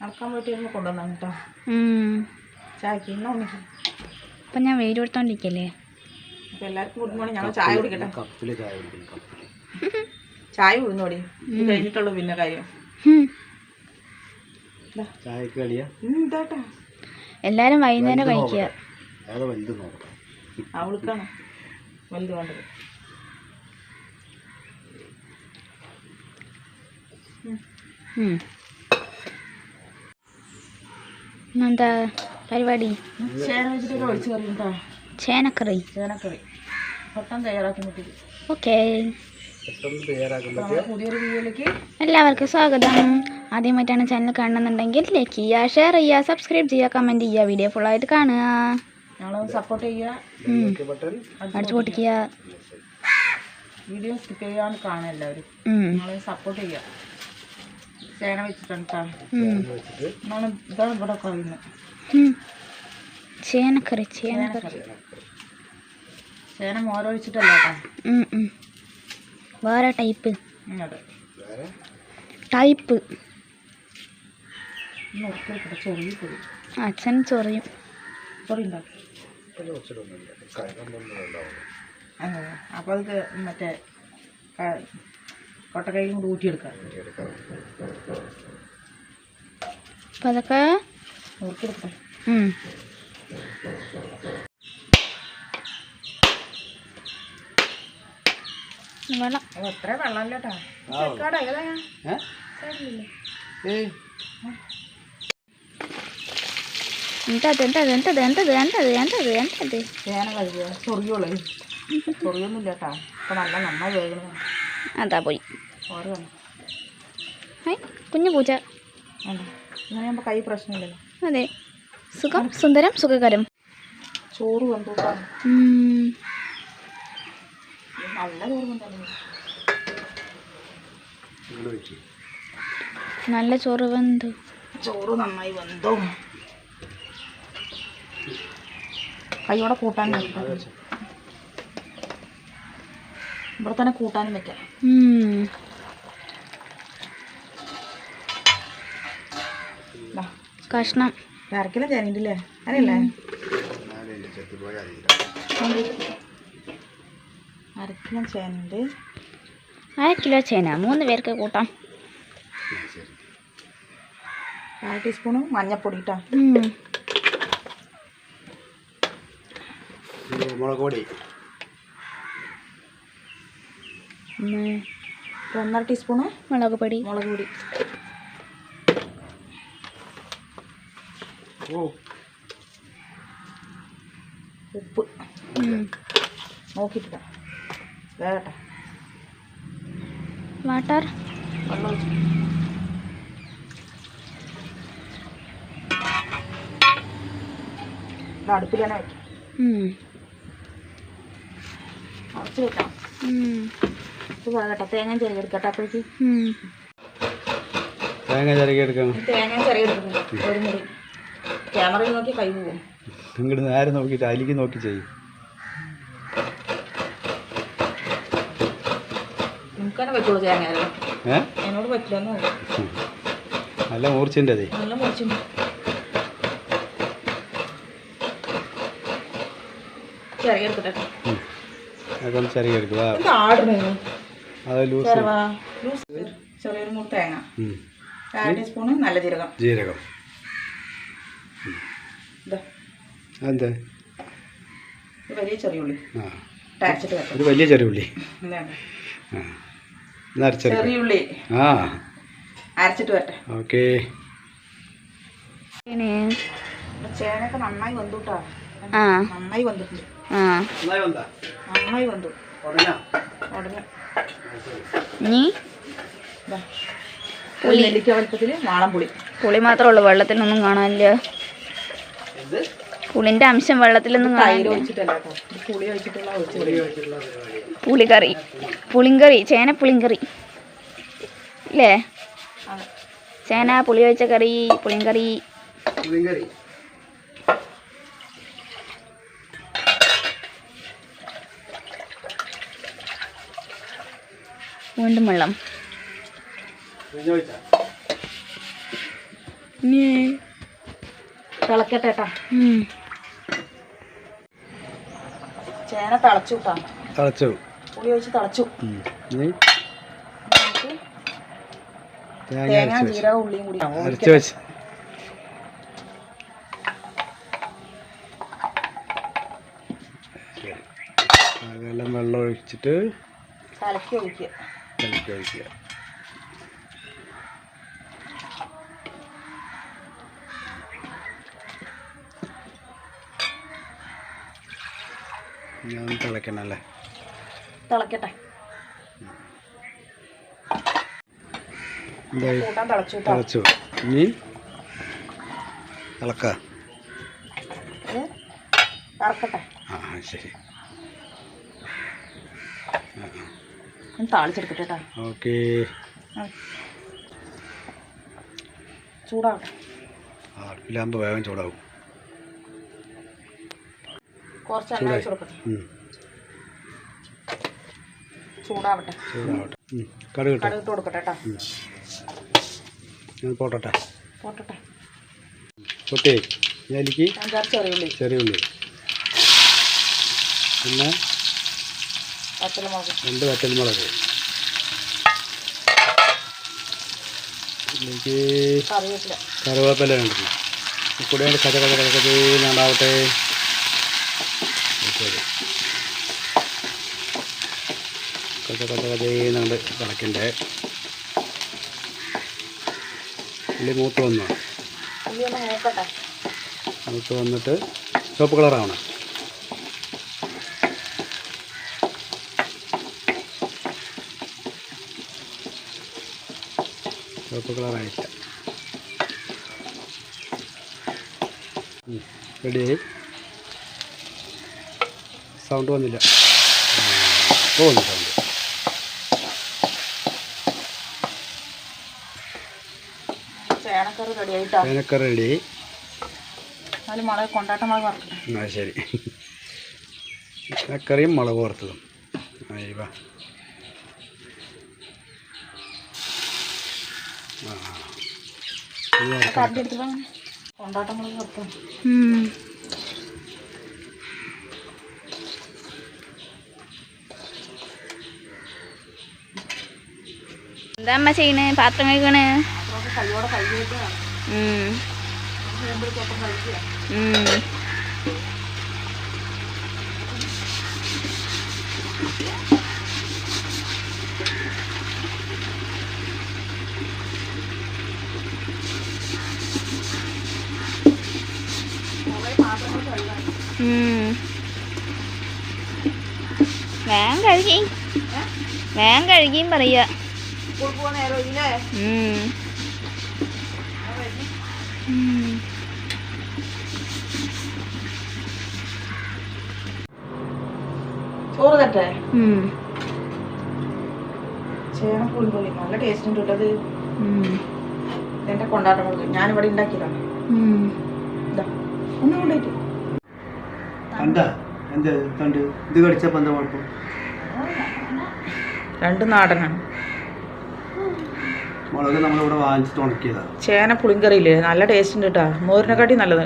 നടക്കാൻ പോയിട്ട് വരുമ്പോൾ കൊണ്ടുവന്നാണ് കേട്ടോ ചായക്ക് ഇന്നാ ഉണ്ണിക്ക്. അപ്പം ഞാൻ വെയിൽ കൊടുത്തോണ്ടിരിക്കല്ലേ. അപ്പോൾ എല്ലാവർക്കും ഗുഡ് മോർണിംഗ്. ഞങ്ങൾ ചായ കുടിക്കട്ടെ. ചായ ഉഴുന്നോടി കഴിഞ്ഞിട്ടുള്ളൂ പിന്നെ കാര്യം. എല്ലാരും വൈകുന്നേരം കഴിക്കുക. അവൾക്കാണ് വലുത് വേണ്ടത്. എന്താ പരിപാടി? ചേന വെച്ചിട്ടൊക്കെ ഒഴിച്ച് കറി കേട്ടോ. ചേനക്കറി പെട്ടെന്ന് തയ്യാറാക്കി മുട്ടിക്ക്. ഓക്കെ, പുതിയൊരു വീഡിയോയിലേക്ക് എല്ലാവർക്കും സ്വാഗതം. ആദ്യമായിട്ടാണ് ചാനൽ കാണുന്നുണ്ടെങ്കിൽ ലൈക്ക് ചെയ്യുക, ഷെയർ ചെയ്യുക, സബ്സ്ക്രൈബ് ചെയ്യുക, കമൻറ്റ് ചെയ്യുക, വീഡിയോ ഫുള്ളായിട്ട് കാണുക, ഞങ്ങളൊന്ന് സപ്പോർട്ട് ചെയ്യുക, അടിച്ചു പൊട്ടിക്കുക, വീഡിയോ സ്കിപ്പ് ചെയ്യാൻ കാണുക. എല്ലാവരും ഞങ്ങളെ സപ്പോർട്ട് ചെയ്യുക. ചേന വെച്ചിട്ടുണ്ട് ഇതാണ് ഇവിടെ കഴിയുന്നത്. ചേനക്കറി ചേന മോരൊഴിച്ചിട്ടല്ല കേട്ടോ, വേറെ ടൈപ്പ്. അച്ഛൻ ചൊറിയും. അപ്പോൾ അത് മറ്റേ കൊട്ടക്കൈയും കൂടി ഊറ്റിയെടുക്കാം. അപ്പം അതൊക്കെ ഊറ്റിയെടുക്കാം. വെള്ളം എത്ര വെള്ളമില്ല കേട്ടോ. ചേന കഴുകുക. ചൊറിയൊന്നുമില്ല കേട്ടോ. ഇപ്പം നല്ല നന്നായി വേഗണം. അതാ പോയി ഓരോ കുഞ്ഞു പൂച്ച. ഇങ്ങനെ ആകുമ്പോൾ കൈ പ്രശ്നമില്ലല്ലോ. അതെ, സുഖം, സുന്ദരം, സുഖകരം. ചോറ് വന്നോട്ടാണ്. നല്ല ചോറ് വന്നു. നല്ല ചോറ് വെന്തു. ചോറ് നന്നായി വെന്തോ. കൈയോടെ കൂട്ടാൻ ഇവിടെ തന്നെ കൂട്ടാനും വെക്കാം. കഷ്ണം 1/2 കിലോ ചേനയില്ലേ? അറിയല്ലേ? 1/2 കിലോ ചേനയുണ്ട്. 1/2 കിലോ ചേന 3 പേർക്ക് കൂട്ടാം. 1/2 ടീസ്പൂണ് മഞ്ഞപ്പൊടി ഇട്ടാ. മുളക് പൊടി 1.5 ടീസ്പൂണ് മുളക് പൊടി. ഉപ്പ് നോക്കിയിട്ടില്ല. വേകട്ടെ. വാട്ടർ വെള്ളം ഒഴിച്ചു. അടുപ്പിൽ തന്നെ വയ്ക്കാം. അടച്ച് വെക്കാം. ഇത് വേകട്ടെ. തേങ്ങ ചെറിയ എടുക്കട്ടെ. അപ്പോഴേക്ക് തേങ്ങ ചിരകിയെടുക്കണം. ഒരു മുറി. ക്യാമറയിൽ നോക്കി കൈ പോകും. ഇങ്ങോട്ട് നേരെ നോക്കിയിട്ട് അതിലേക്ക് നോക്കി ചെയ്യും. നിനക്കാനെ പറ്റുള്ളൂ തേങ്ങ. എന്നോട് പറ്റില്ലെന്ന്. നല്ല മൂർച്ചയുണ്ട്. അതെ, നല്ല മൂർച്ചയുണ്ട്. ചെറിയ എടുക്കട്ടെ. അതൊന്ന് ചിരകിയെടുക്കുക. ചെറിയൊരു മൂന്ന് തേങ്ങ, 1/2 ടീസ്പൂണ് നല്ല ജീരകം. അതെന്താ? വലിയ ചെറിയുള്ളി. ഒരു വലിയ ചെറിയുള്ളി. ചെറിയുള്ളി അരച്ചിട്ട് വരട്ടെ. ഓക്കെ. ചേനയൊക്കെ നന്നായി വന്നുട്ടാ. നന്നായി വന്നിട്ടുണ്ട്. നന്നായി വന്നു. ഉടനെ നെല്ലിക്ക വലുപ്പത്തിൽ വാളംപുളി. പുളി മാത്രമേ ഉള്ളൂ, വെള്ളത്തിലൊന്നും കാണാനില്ല. പുളിന്റെ അംശം വെള്ളത്തിലൊന്നും കാണില്ല. പുളിക്കറി, പുളിങ്കറി, ചേന പുളിങ്കറി അല്ലേ? ചേന പുളി ഒഴിച്ച കറി, പുളിങ്കറി. വീണ്ടും വെള്ളം. തിളക്കട്ടെ കേട്ടാ. ചേന തിളച്ചു കേട്ടാ. തിളച്ചു. പുളി ഒഴിച്ച് തിളച്ചു. തേങ്ങ ജീരകം ഉള്ളിയും കൂടി അരച്ച് വെച്ച് അതെല്ലാം വെള്ളം ഒഴിച്ചിട്ട് കലക്കി ഒഴിക്കുക. ഞാൻ തിളക്കണല്ലേ. തിളക്കട്ടെ. കൂട്ടാൻ തിളച്ചു. ഇനി തിളക്കാം. ഇറക്കട്ടെ. ശരി. താളിച്ചെടുക്കട്ടെ. ഓക്കെ. ചൂടാവട്ടെ. അടുപ്പിലാകുമ്പോൾ വേഗം ചൂടാവും. കുറച്ച് എണ്ണ ഒഴിച്ച് കൊടുക്കട്ടെ. ചൂടാവട്ടെ. കടുക് ഇട്ട് കൊടുക്കട്ടെ കേട്ടോ. ഞാൻ പോട്ടെ. പൊട്ടി ഞാനിക്ക് 5-6 ചെറിയ ഉള്ളി പിന്നെ പച്ചമുളക് 2 വറ്റൽമുളക് ഇതിലേക്ക് കറിവേപ്പില വേണ്ടത് കൂടെ കഥ കഥയുന്നുണ്ട് തിളക്കണ്ടേ. ഉള്ളി മൂത്ത് വന്നു. മൂത്ത് വന്നിട്ട് ചുവപ്പ് കളറാവണം. ചുവപ്പ് കളറായില്ല. റെഡിയായി. സൗണ്ട് വന്നില്ല. വന്നു സൗണ്ട്. ചേനക്കറി റെഡി. ആ ശരി. ചേനക്കറിയും മുളക് വറുത്തതും. വാ. എന്താ അമ്മ ചെയ്യണേ? പാത്രം കഴിക്കണേ? വേഗം കഴുകിയും പറയാ. ചോറ് തട്ടെ. ചേന പുളിപ്പൊളി നല്ല ടേസ്റ്റ് ഉണ്ട് കേട്ടത്. എന്റെ കൊണ്ടാട്ടം മുളക് ഞാനിവിടെ ഉണ്ടാക്കിയതാണ്. ഒന്നും കൊണ്ടായിട്ട് ഇത് കടിച്ചപ്പോ എന്താ കുഴപ്പം? 2 നാടനാണ്. മുളക് നമ്മളിവിടെ വാങ്ങിച്ചിട്ട് ഉണക്കിയതാണ്. ചേന പുളിങ്കറിയില്ലേ നല്ല ടേസ്റ്റ് ഉണ്ട് കേട്ടാ. മോരിനെക്കാട്ടി നല്ലത്.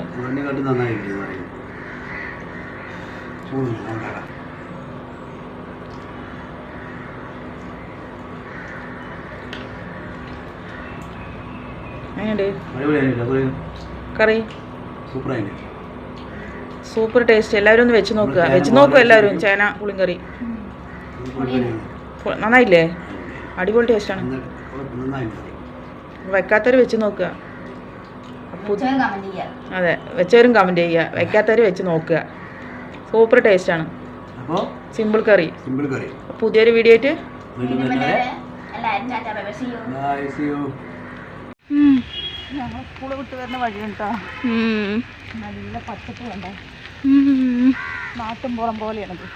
കറി സൂപ്പർ ടേസ്റ്റ്. എല്ലാവരും ഒന്ന് വെച്ച് നോക്കുക. എല്ലാവരും ചേന പുളിങ്കറി നന്നായില്ലേ? അടിപൊളി ടേസ്റ്റാണ്. വെക്കാത്തവർ വെച്ച് നോക്കുക. അതെ, വെച്ചവരും കമൻറ്റ് ചെയ്യുക. വെക്കാത്തവർ വെച്ച് നോക്കുക. സൂപ്പർ ടേസ്റ്റാണ്. സിമ്പിൾ കറി. പുതിയൊരു വീഡിയോ ആയിട്ട് ഞങ്ങൾ സ്കൂള് വിട്ട് വരുന്ന വഴിയുണ്ട് കേട്ടോ. നല്ല പച്ചപ്പ് കണ്ടോ? നാട്ടുംപുറം പോലെയാണത്.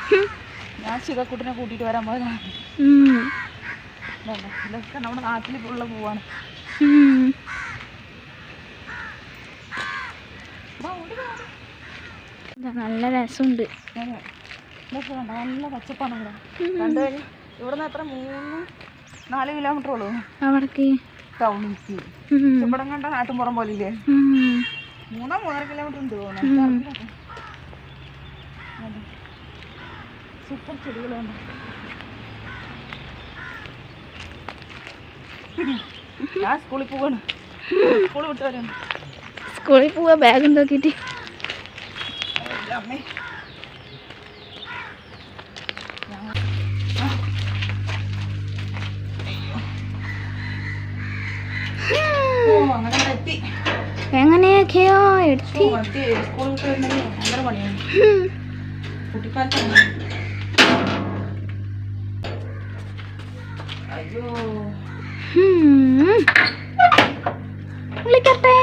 ഞാൻ ശിവക്കുട്ടിനെ കൂട്ടിയിട്ട് വരാൻ പോയതാണ്. ഇതൊക്കെ നമ്മുടെ നാട്ടിൽ ഉള്ള പൂവാണ്. നല്ല രസമുണ്ട്. ഇതൊക്കെ കണ്ടോ? നല്ല പച്ചപ്പാണ് ഇവിടെ. കണ്ടു കഴിഞ്ഞ് ഇവിടെ നിന്ന് എത്ര 3-4 കിലോമീറ്റർ ഉള്ളൂ അവിടേക്ക്. ടൗണിലേക്ക്. ഇവിടെ കണ്ട നാട്ടുമ്പുറം പോലെ ഇല്ലേ? 3-3.5 കിലോമീറ്റർ ഉണ്ട് തോന്നുന്നു. സൂപ്പർ ചെടികളുണ്ട്. ഞാൻ സ്കൂളിൽ പോവാണ്. സ്കൂൾ വിട്ട് വരാണ്. സ്കൂളിൽ പോവാ ബാഗ് നോക്കിയിട്ട്. അമ്മേ എങ്ങനെയൊക്കെയോ എത്തി. സ്കൂളിൽ വിട്ട് വരണമെങ്കിൽ ഭയങ്കര പണിയാണ്. കുട്ടിക്കാലത്താണ്. അയ്യോ വിളിക്കട്ടെ.